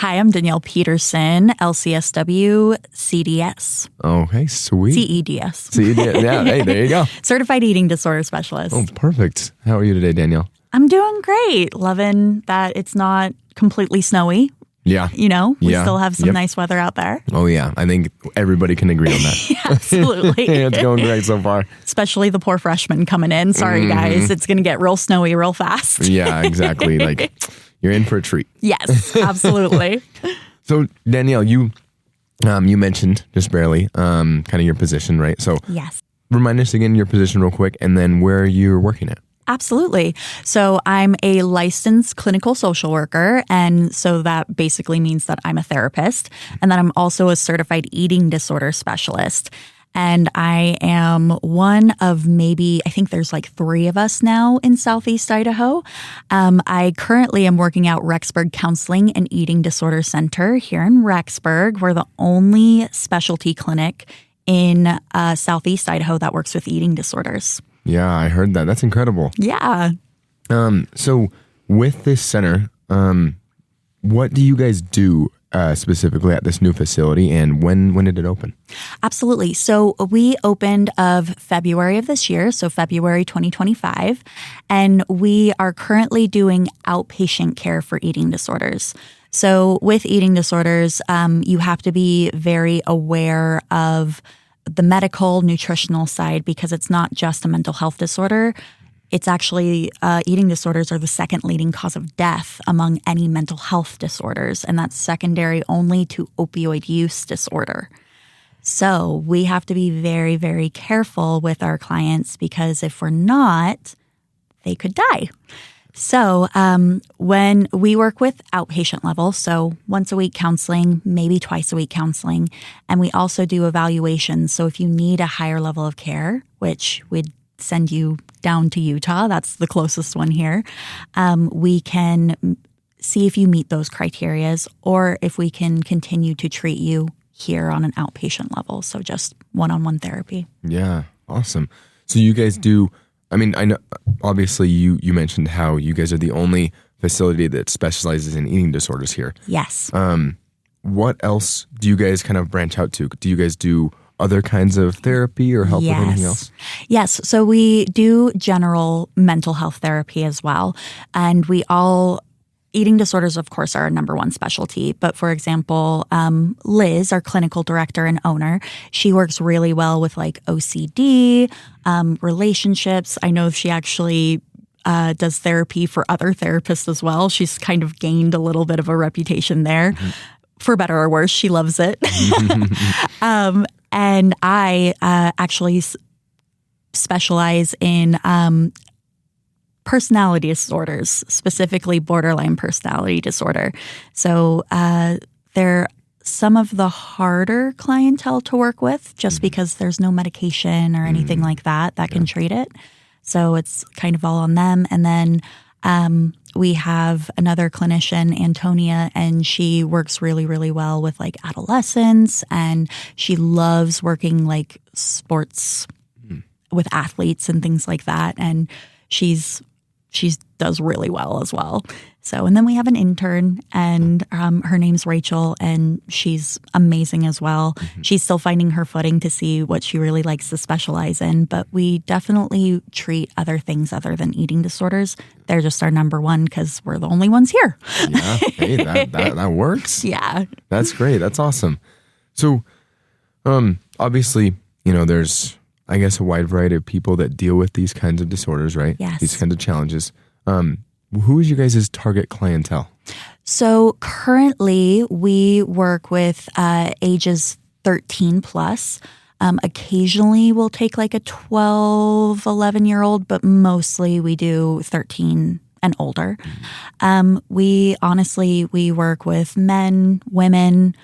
Hi, I'm Danielle Peterson, LCSW CDS. Okay, sweet. CEDS. CEDS. Yeah, hey, there you go. Certified Eating Disorder Specialist. Oh, perfect. How are you today, Danielle? I'm doing great. Loving that it's not completely snowy. Yeah. You know, we Yeah. still have some Yep. nice weather out there. Oh, yeah. I think everybody can agree on that. Yeah, absolutely. It's going great so far. Especially the poor freshmen coming in. Sorry, guys. It's going to get real snowy real fast. Yeah, exactly. Like, you're in for a treat. Yes, absolutely. So, Danielle, you mentioned just barely kind of your position, right? So, Yes. remind us again your position real quick and then where you're working at. Absolutely. So I'm a licensed clinical social worker. And so that basically means that I'm a therapist and that I'm also a certified eating disorder specialist. And I am one of maybe, I think there's like 3 of us now in Southeast Idaho. I currently am working out Rexburg Counseling and Eating Disorder Center here in Rexburg. We're the only specialty clinic in Southeast Idaho that works with eating disorders. Yeah, I heard that. That's incredible. Yeah. So with this center, what do you guys do specifically at this new facility, and when did it open? Absolutely. So we opened of February of this year, so February 2025, and we are currently doing outpatient care for eating disorders. So with eating disorders, you have to be very aware of the medical, nutritional side because it's not just a mental health disorder. It's actually eating disorders are the second leading cause of death among any mental health disorders, and that's secondary only to opioid use disorder. So we have to be very, very careful with our clients because if we're not, they could die. So when we work with outpatient level, so once a week counseling, maybe twice a week counseling, and we also do evaluations. So if you need a higher level of care, which we'd send you down to Utah, that's the closest one here, we can see if you meet those criterias or if we can continue to treat you here on an outpatient level. So just one-on-one therapy. Yeah, awesome. So you guys do, I mean, I know, obviously you mentioned how you guys are the only facility that specializes in eating disorders here. Yes. What else do you guys kind of branch out to? Do you guys do other kinds of therapy or help with anything else? Yes. So we do general mental health therapy as well. And eating disorders, of course, are our number one specialty. But for example, Liz, our clinical director and owner, she works really well with like OCD, relationships. I know she actually does therapy for other therapists as well. She's kind of gained a little bit of a reputation there. Mm-hmm. For better or worse, she loves it. And I actually specialize in personality disorders, specifically borderline personality disorder. So they're some of the harder clientele to work with just because there's no medication or anything like that can treat it. So it's kind of all on them. And then we have another clinician, Antonia, and she works really, really well with like adolescents, and she loves working like sports with athletes and things like that. And she does really well as well. So, and then we have an intern, and her name's Rachel, and she's amazing as well. Mm-hmm. She's still finding her footing to see what she really likes to specialize in, but we definitely treat other things other than eating disorders. They're just our number one because we're the only ones here. Yeah, hey, that works. Yeah. That's great. That's awesome. So, obviously, there's, I guess, a wide variety of people that deal with these kinds of disorders, right? Yes. These kinds of challenges. Who is your guys' target clientele? So currently we work with ages 13 plus. Occasionally we'll take like a 12, 11-year-old, but mostly we do 13 and older. We work with men, women.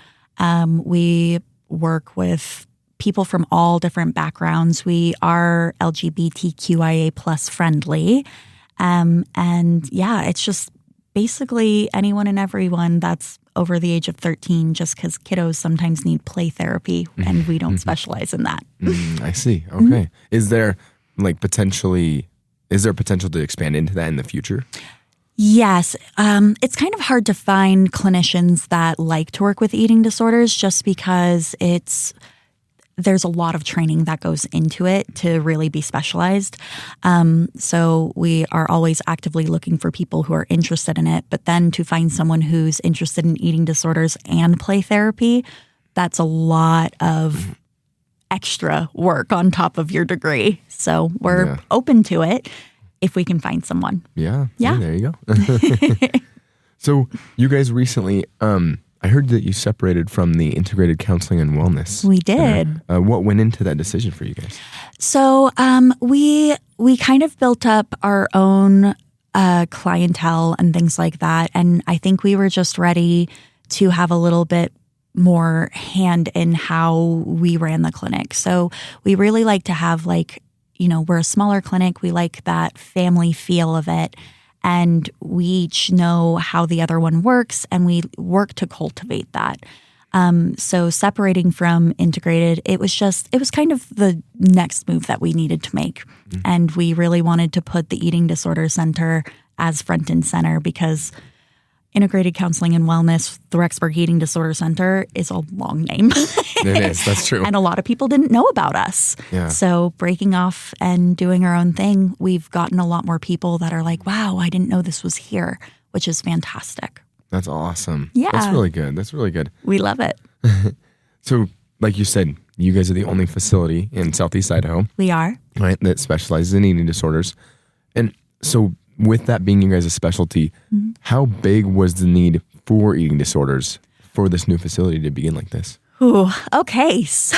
We work with people from all different backgrounds. We are LGBTQIA plus friendly. And yeah, it's just basically anyone and everyone that's over the age of 13, just because kiddos sometimes need play therapy and we don't specialize in that. I see. Okay. Is there potential to expand into that in the future? Yes. It's kind of hard to find clinicians that like to work with eating disorders just because there's a lot of training that goes into it to really be specialized. So we are always actively looking for people who are interested in it. But then to find someone who's interested in eating disorders and play therapy, that's a lot of extra work on top of your degree. So we're open to it if we can find someone. Yeah. See, there you go. So you guys recently, I heard that you separated from the Integrated Counseling and Wellness. We did. What went into that decision for you guys? So we kind of built up our own clientele and things like that. And I think we were just ready to have a little bit more hand in how we ran the clinic. So we really like to have we're a smaller clinic. We like that family feel of it. And we each know how the other one works, and we work to cultivate that. So separating from Integrated, it was kind of the next move that we needed to make. Mm-hmm. And we really wanted to put the Eating Disorder Center as front and center because Integrated Counseling and Wellness, the Rexburg Eating Disorder Center is a long name. It is. That's true. And a lot of people didn't know about us. Yeah. So breaking off and doing our own thing, we've gotten a lot more people that are like, wow, I didn't know this was here, which is fantastic. That's awesome. Yeah. That's really good. We love it. So like you said, you guys are the only facility in Southeast Idaho. We are. Right, that specializes in eating disorders. And so with that being you guys' specialty, how big was the need for eating disorders for this new facility to begin like this? Ooh, okay. So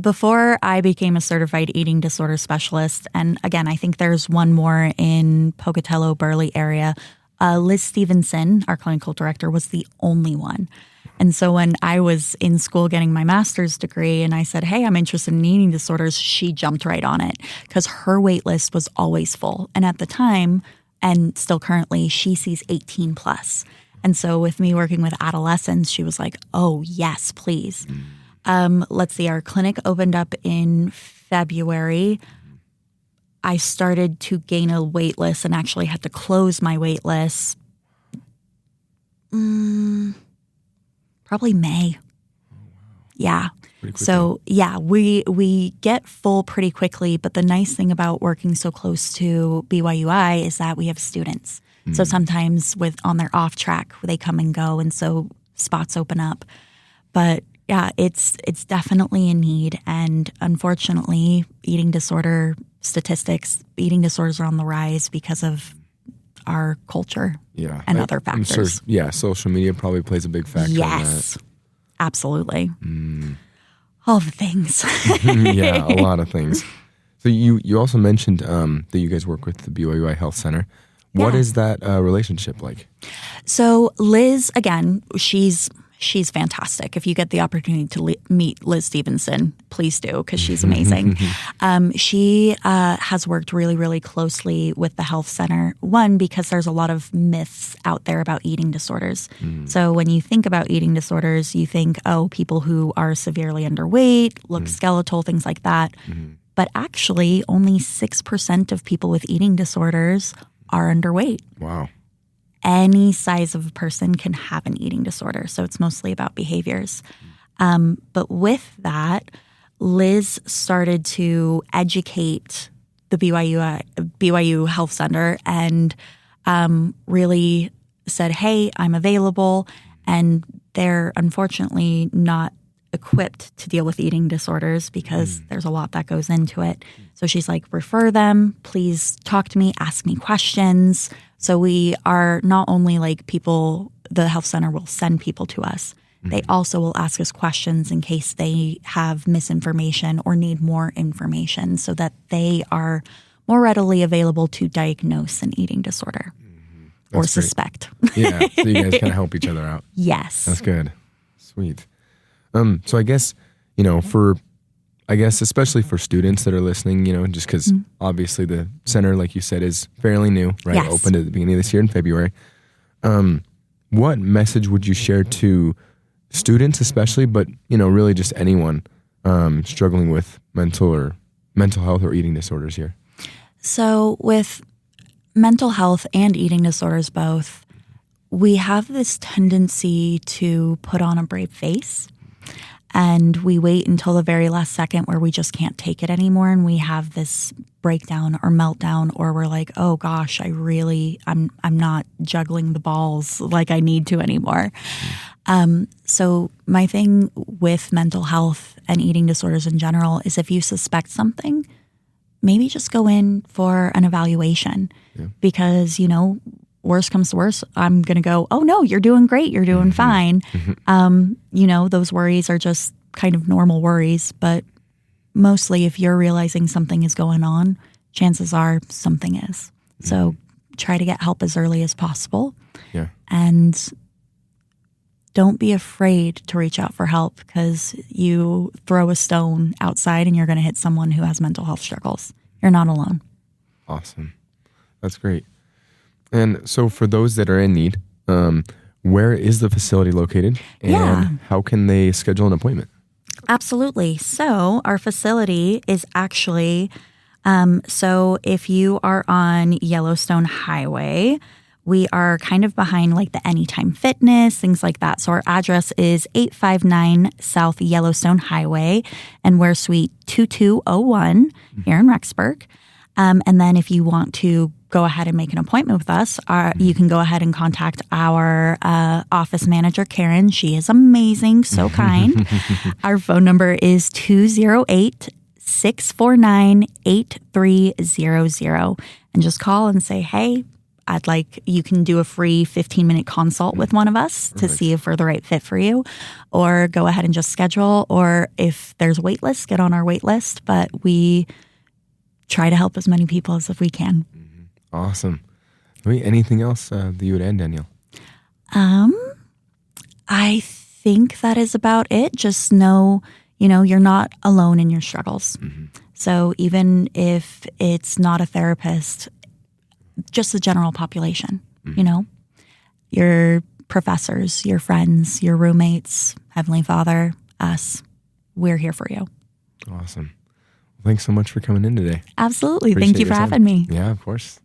before I became a certified eating disorder specialist, and again, I think there's one more in Pocatello, Burley area, Liz Stevenson, our clinical director, was the only one. And so when I was in school getting my master's degree and I said, hey, I'm interested in eating disorders, she jumped right on it because her wait list was always full. And at the time, and still currently, she sees 18 plus. And so with me working with adolescents, she was like, oh, yes, please. Let's see, our clinic opened up in February. I started to gain a wait list and actually had to close my wait list. Probably May. Yeah. So yeah, we get full pretty quickly. But the nice thing about working so close to BYU-I is that we have students. So sometimes on their off track, they come and go. And so spots open up. But yeah, it's definitely a need. And unfortunately, eating disorders are on the rise because of our culture and other factors. I'm sure, social media probably plays a big factor in that. Yes, absolutely. All the things. Yeah, a lot of things. So you also mentioned that you guys work with the BYU-I Health Center. What is that relationship like? So Liz, again, she's fantastic. If you get the opportunity to meet Liz Stevenson, please do because she's amazing. She has worked really, really closely with the health center. One, because there's a lot of myths out there about eating disorders. So when you think about eating disorders, you think, people who are severely underweight, look skeletal, things like that. But actually, only 6% of people with eating disorders are underweight. Wow. Any size of a person can have an eating disorder. So it's mostly about behaviors. But with that, Liz started to educate the BYU Health Center and really said, hey, I'm available. And they're unfortunately not equipped to deal with eating disorders because there's a lot that goes into it. So she's like, refer them, please talk to me, ask me questions. So we are not only like people, the health center will send people to us. They also will ask us questions in case they have misinformation or need more information so that they are more readily available to diagnose an eating disorder or great. Suspect. Yeah, so you guys kind of help each other out. Yes. That's good. Sweet. So I guess, especially for students that are listening, just because obviously the center, like you said, is fairly new, right? Yes. Opened at the beginning of this year in February. What message would you share to students especially, but, really just anyone struggling with mental health or eating disorders here? So with mental health and eating disorders both, we have this tendency to put on a brave face, and we wait until the very last second where we just can't take it anymore, and we have this breakdown or meltdown, or we're like, oh gosh, I'm not juggling the balls like I need to anymore. So my thing with mental health and eating disorders in general is, if you suspect something, maybe just go in for an evaluation. Because, worst comes to worst, I'm going to go, oh no, you're doing great. You're doing fine. Those worries are just kind of normal worries, but mostly if you're realizing something is going on, chances are something is. So try to get help as early as possible. And don't be afraid to reach out for help, because you throw a stone outside and you're going to hit someone who has mental health struggles. You're not alone. Awesome. That's great. And so for those that are in need, where is the facility located, and how can they schedule an appointment? Absolutely. So our facility is actually, so if you are on Yellowstone Highway, we are kind of behind like the Anytime Fitness, things like that. So our address is 859 South Yellowstone Highway, and we're Suite 2201 here in Rexburg. And then if you want to go ahead and make an appointment with us, you can go ahead and contact our office manager, Karen. She is amazing, so kind. Our phone number is 208-649-8300. And just call and say, hey, you can do a free 15-minute consult with one of us to see if we're the right fit for you, or go ahead and just schedule. Or if there's a wait list, get on our wait list. But we try to help as many people as if we can. Awesome. Anything else that you would add, Danielle? I think that is about it. Just know, you're not alone in your struggles. So even if it's not a therapist, just the general population, your professors, your friends, your roommates, Heavenly Father, us, we're here for you. Awesome. Thanks so much for coming in today. Absolutely. Appreciate Thank you for your time. having me. Yeah, of course.